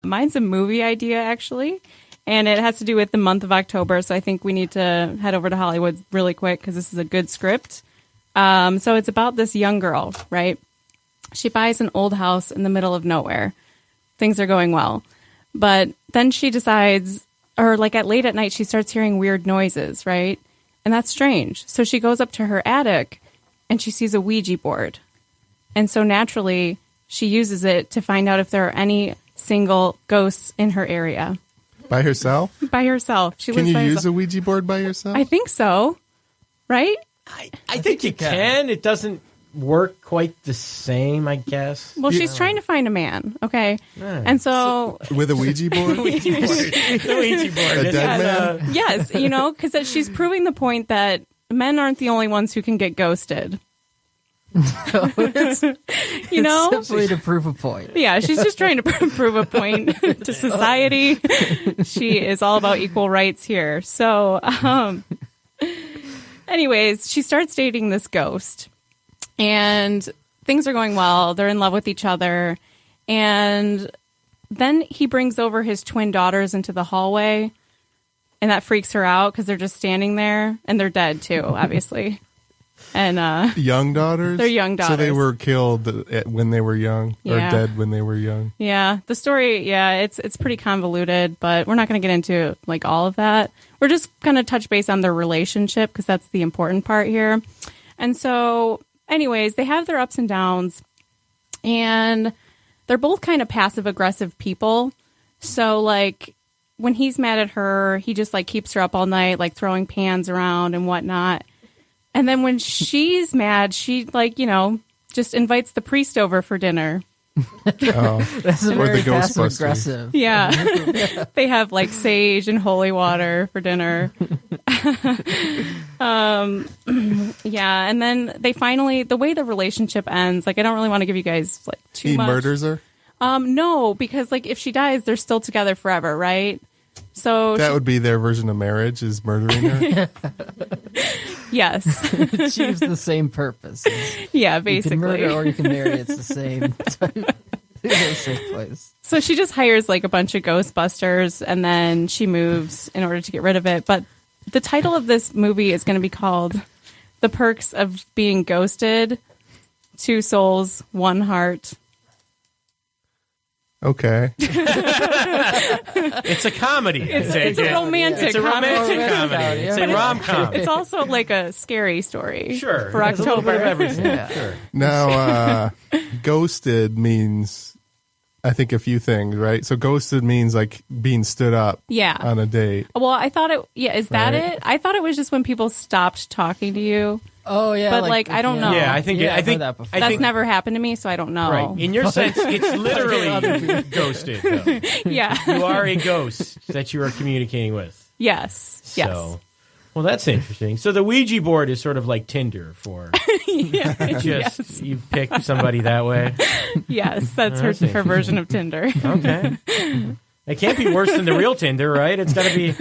Mine's a movie idea, actually, and it has to do with the month of October, so I think we need to head over to Hollywood really quick because this is a good script. So it's about this young girl, right? She buys an old house in the middle of nowhere. Things are going well. But then she decides, or like late at night, she starts hearing weird noises, right? And that's strange. So she goes up to her attic and she sees a Ouija board. And so naturally, she uses it to find out if there are any single ghosts in her area. By herself? By herself. Can you use a Ouija board by yourself? I think so. Right? I think you can. It doesn't work quite the same, I guess. Well, she's trying to find a man, okay? And so... With a Ouija board? The Ouija board. A dead man? Yes, because she's proving the point that men aren't the only ones who can get ghosted. It's simply to prove a point. Yeah, she's just trying to prove a point to society. She is all about equal rights here. So, anyways, she starts dating this ghost, and things are going well. They're in love with each other, and then he brings over his twin daughters into the hallway, and that freaks her out because they're just standing there, and they're dead too, obviously. And young daughters? They're young daughters. So they were killed when they were young, or dead when they were young. Yeah, the story, it's pretty convoluted, but we're not going to get into like all of that. We're just going to touch base on their relationship because that's the important part here. And so, anyways, they have their ups and downs, and they're both kind of passive-aggressive people. So, like, when he's mad at her, he just like keeps her up all night, like throwing pans around and whatnot. And then when she's mad, she, like, just invites the priest over for dinner. That's very passive-aggressive. Yeah. They have, like, sage and holy water for dinner. Yeah, and then they finally, the way the relationship ends, like, I don't really want to give you guys, like, too much. He murders her? No, because, like, if she dies, they're still together forever, right? So that would be their version of marriage, is murdering her? Yes. It achieves the same purpose. Yeah, basically. You can murder or you can marry. It's the same time. The same place. So she just hires like a bunch of Ghostbusters and then she moves in order to get rid of it. But the title of this movie is going to be called The Perks of Being Ghosted. 2 souls, 1 heart. Okay. It's a comedy. It's a romantic It's a romantic comedy. It's a rom-com. It's also like a scary story. Sure. For October. Everything. Yeah. Sure. Now, ghosted means, I think, a few things, right? So ghosted means like being stood up on a date. Well, I thought is that it? I thought it was just when people stopped talking to you. Oh, yeah. But, like I don't know. Yeah, I think that's never happened to me, so I don't know. Right. In your sense, it's literally ghosted, though. Yeah. You are a ghost that you are communicating with. Yes. So, well, that's interesting. So the Ouija board is sort of like Tinder for you pick somebody that way. Yes, that's her version of Tinder. Okay. It can't be worse than the real Tinder, right? It's got to be...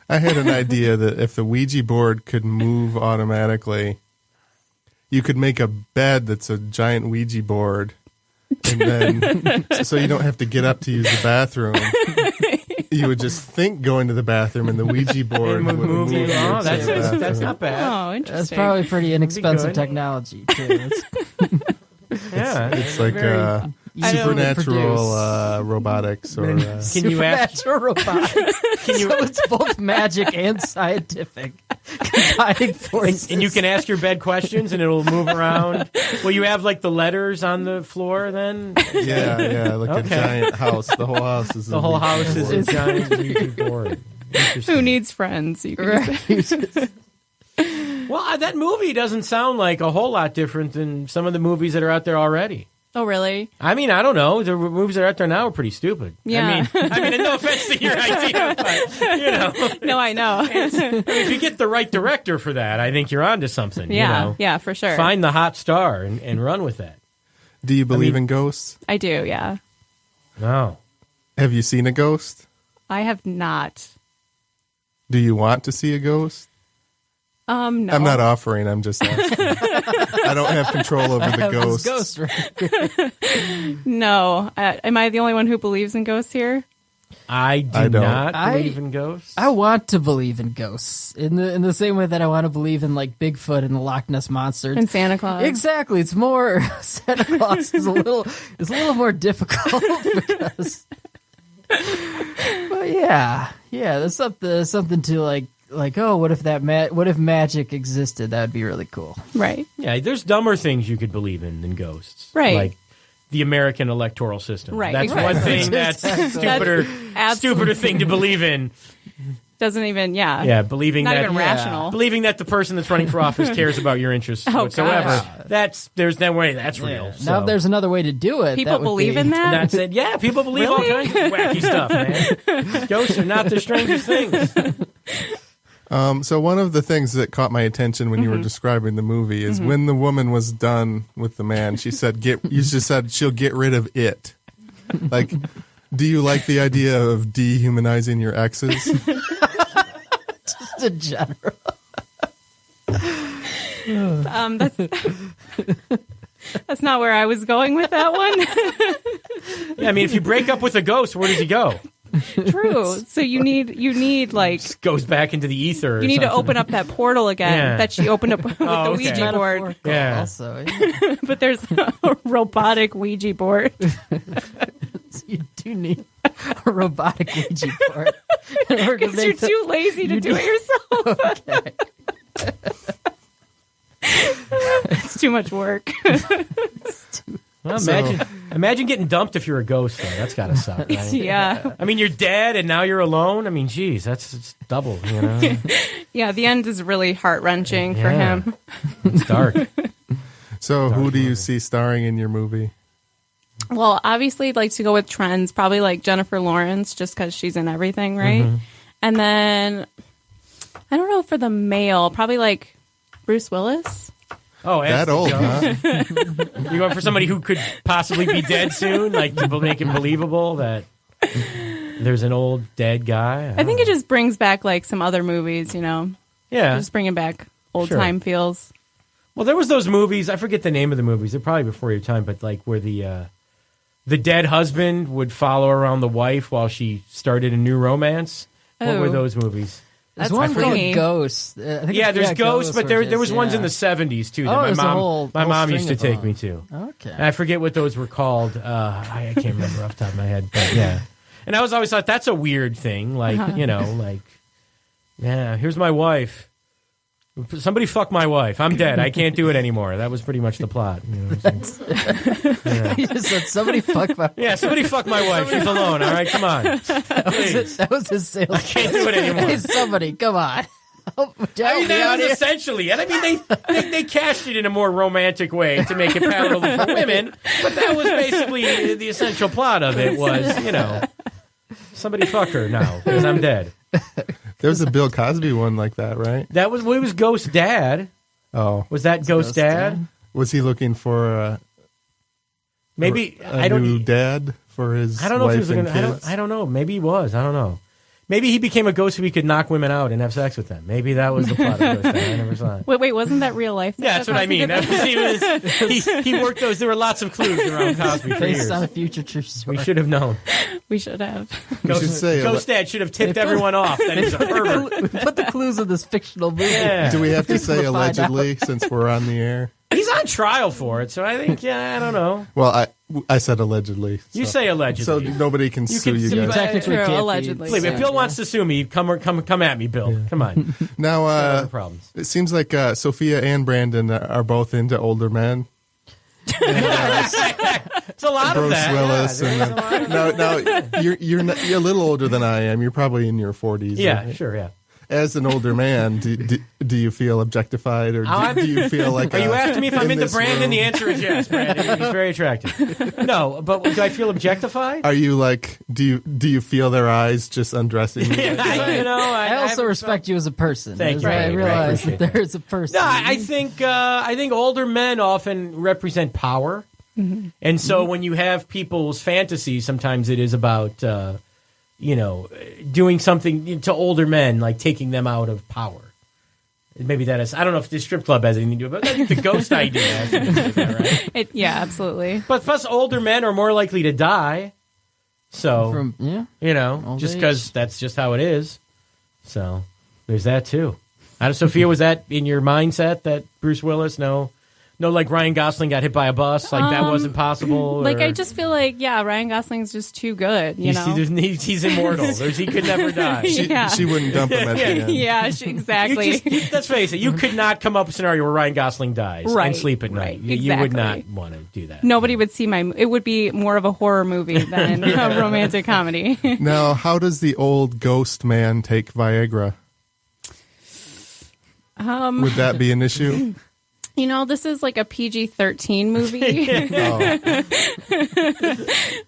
I had an idea that if the Ouija board could move automatically, you could make a bed that's a giant Ouija board, and then so you don't have to get up to use the bathroom. You would just think going to the bathroom, and the Ouija board would move you. Oh, that's not bad. Oh, interesting. That's probably pretty inexpensive technology, too. It's like supernatural robotics, or supernatural robotics. So it's both magic and scientific combining forces. And you can ask your bed questions, and it'll move around. Will you have like the letters on the floor then? Yeah, like a giant house. The whole house is a giant Ouija board. Who needs friends? You can say. Well, that movie doesn't sound like a whole lot different than some of the movies that are out there already. Oh, really? I mean, I don't know. The movies that are out there now are pretty stupid. Yeah. I mean, no offense to your idea, but, No, I know. If you get the right director for that, I think you're onto something. Yeah, yeah, for sure. Find the hot star and run with that. Do you believe in ghosts? I do, yeah. No. Have you seen a ghost? I have not. Do you want to see a ghost? No. I'm not offering. I'm just asking. I don't have control over the ghosts. Ghost, right? No. Am I the only one who believes in ghosts here? I I don't. not believe in ghosts. I want to believe in ghosts in the same way that I want to believe in like Bigfoot and the Loch Ness monster. And Santa Claus. Exactly. It's more Santa Claus is a little more difficult because. But yeah. There's something to like. Oh, what if magic existed? That would be really cool. Right. Yeah, there's dumber things you could believe in than ghosts. Right. Like the American electoral system. Right, That's exactly. one thing that's stupider absolutely- thing to believe in. Doesn't even, yeah. Yeah, believing Not that even rational. Believing that the person that's running for office cares about your interests Oh, whatsoever. gosh. There's no way that's real. Now, So. if there's another way to do it, People that would believe be- in that? That's it. Yeah, people believe all Really? kinds of wacky stuff, man. Ghosts are not the strangest things. So one of the things that caught my attention when you were describing the movie is when the woman was done with the man, she said, you just said she'll get rid of it. Like, do you like the idea of dehumanizing your exes? Just in general. That's not where I was going with that one. Yeah, I mean, if you break up with a ghost, where does he go? True. So you need like Goes back into the ether. Or you need to something. open up that portal again Yeah. that she opened up with the okay. Ouija board. Metaphorical Yeah. Also, yeah. But there's a robotic Ouija board. You do need a robotic Ouija board. in order to Because you're make the- too lazy to do it yourself. It's too much work. Well, imagine getting dumped if you're a ghost, though. That's got to suck, right? Yeah. I mean, you're dead and now you're alone. I mean, geez, it's double, you know? Yeah, the end is really heart-wrenching for Yeah. him. It's dark. So who do you see starring in your movie? Well, obviously, I'd like to go with trends, probably like Jennifer Lawrence, just because she's in everything, right? And then, I don't know, for the male, probably like Bruce Willis. Oh, That the old, ghost. huh? You're going for somebody who could possibly be dead soon, like to make it believable that there's an old dead guy? I think it just brings back like some other movies, you know? Yeah. Just bringing back old-time feels. Well, there was those movies. I forget the name of the movies. They're probably before your time, but like where the dead husband would follow around the wife while she started a new romance. What were Oh. those movies? There's That's one funny. called Ghosts. I think Yeah, it's- there's Ghosts, but there was yeah. ones in the 70s too. That Oh, my there's a mom, whole my mom string used to of take them. me to. Okay. And I forget what those were called. I can't remember off the top of my head, but yeah. And I always thought that's a weird thing. Like, you know, like, yeah, here's my wife. Somebody fuck my wife. I'm dead. I can't do it anymore. That was pretty much the plot. You know what I'm saying? You just said somebody fuck my. Yeah, somebody fuck my wife. She's alone. All right, come on. Please. That was his sales. Can't do it anymore. Hey, somebody, come on. Help me I mean, that out was here. essentially it. I mean, they cast it in a more romantic way to make it palatable for women, but that was basically the essential plot of it was, you know, somebody fuck her now because I'm dead. There was a Bill Cosby one like that, right? That was what was Ghost Dad. Oh, Was that Ghost Dad? was he looking for Maybe a I don't. new dad for his I don't know if he wife was and looking. kids? I don't know. Maybe he was. I don't know. Maybe he became a ghost so he could knock women out and have sex with them. Maybe that was the plot of Ghost Dad. I never saw it. Wait, wasn't that real life? Yeah, that's what I mean. That was, he worked those. There were lots of clues around Cosby for Based years. on a future true story. We should have known. We should have. We should say Ghost Dad should have tipped everyone off that he's a pervert. We put the clues in this fictional movie. Yeah. Do we have to say We'll find allegedly since we're on the air? He's on trial for it, so I think, I don't know. Well, I said allegedly. You so- say allegedly. so nobody can sue can you sue guys. back. Technically, True, can't be allegedly. Wait, if sued, Bill yeah. wants to sue me, come at me, Bill. Come on. Now, No problems. it seems like Sophia and Branden are both into older men. It's a lot of Bruce that. Willis. Yeah, Now you're a little older than I am. You're probably in your 40s. yeah, right? sure, yeah. As an older man, do you feel objectified, or do you feel like? Are you asking me if I'm in into this Branden? room? The answer is yes, Branden. He's very attractive. No, but do I feel objectified? Are you like? Do you feel their eyes just undressing you? I I also respect you as a person. Thank That's you. why I Right, realize right. that there is a person. No, I think older men often represent power, and so when you have people's fantasies, sometimes it is about doing something to older men, like taking them out of power. Maybe that is. I don't know if the strip club has anything to do with it, but I think the ghost idea has something to do with that, right? Yeah, absolutely. But plus, older men are more likely to die. So, Old just age. because that's just how it is. So, there's that too. Sophia, was that in your mindset that Bruce Willis, no, like Ryan Gosling got hit by a bus, like that wasn't possible? Like, or- I just feel like, Ryan Gosling's just too good, you know? He's immortal. He could never die. She wouldn't dump him at the end. Yeah, exactly. Let's face it, you could not come up with a scenario where Ryan Gosling dies and Right, sleep at night. right, You would not exactly. want to do that. Nobody would see it would be more of a horror movie than a romantic comedy. Now, how does the old ghost man take Viagra? Would that be an issue? You know, this is like a PG-13 movie.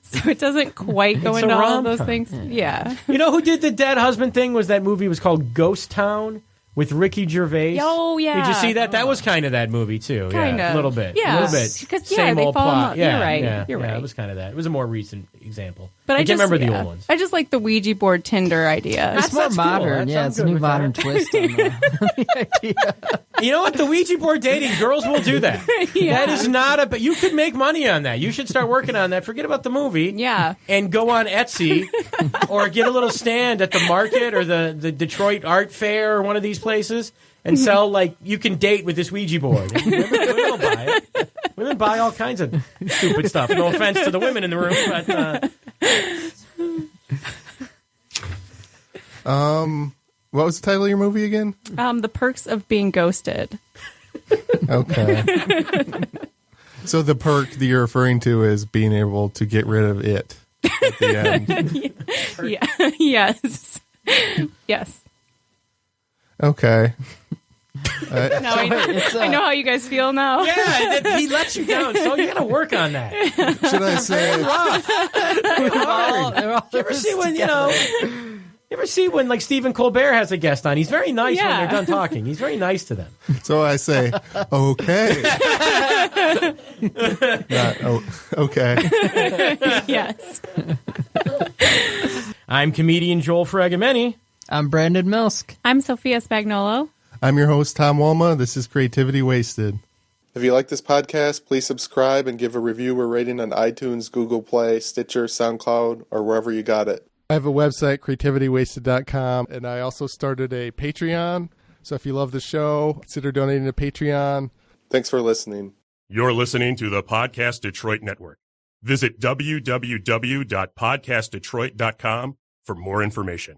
So it doesn't quite go It's into a all of those rom-com. things. Yeah. You know who did the dead husband thing? Was that movie was called Ghost Town with Ricky Gervais? Oh, yeah. Did you see that? That was kind of that movie too. Kind yeah, of. a little bit. Yeah. a little bit. Because, Same they old fall in plot. love. Yeah, You're right. Yeah, You're yeah, right. it was kind of that. It was a more recent example. But I can't remember the yeah. old ones. I just like the Ouija board Tinder idea. It's more that's cool. modern. That's- I'm It's a good new with modern that. twist on the idea. You know what? The Ouija board dating, girls will do that. That is not a. But you could make money on that. You should start working on that. Forget about the movie. Yeah. And go on Etsy or get a little stand at the market or the Detroit Art Fair or one of these places and sell, like, you can date with this Ouija board. And women will buy it. Women buy all kinds of stupid stuff. No offense to the women in the room, but What was the title of your movie again? The Perks of Being Ghosted. Okay. So the perk that you're referring to is being able to get rid of it at the end. Yeah. Yes. Yes. Okay. Now I know how you guys feel now. yeah, he lets you down. So you got to work on that. Should I say You ever see when You ever see when, like, Stephen Colbert has a guest on? He's very nice when Yeah. they're done talking. He's very nice to them. so? I say okay. Not okay. Yes. I'm comedian Joel Fragomeni. I'm Branden Milsk. I'm Sophia Spagnuolo. I'm your host, Tom Walma. This is Creativity Wasted. If you like this podcast, please subscribe and give a review or rating on iTunes, Google Play, Stitcher, SoundCloud, or wherever you got it. I have a website, creativitywasted.com, and I also started a Patreon. So if you love the show, consider donating to Patreon. Thanks for listening. You're listening to the Podcast Detroit Network. Visit www.podcastdetroit.com for more information.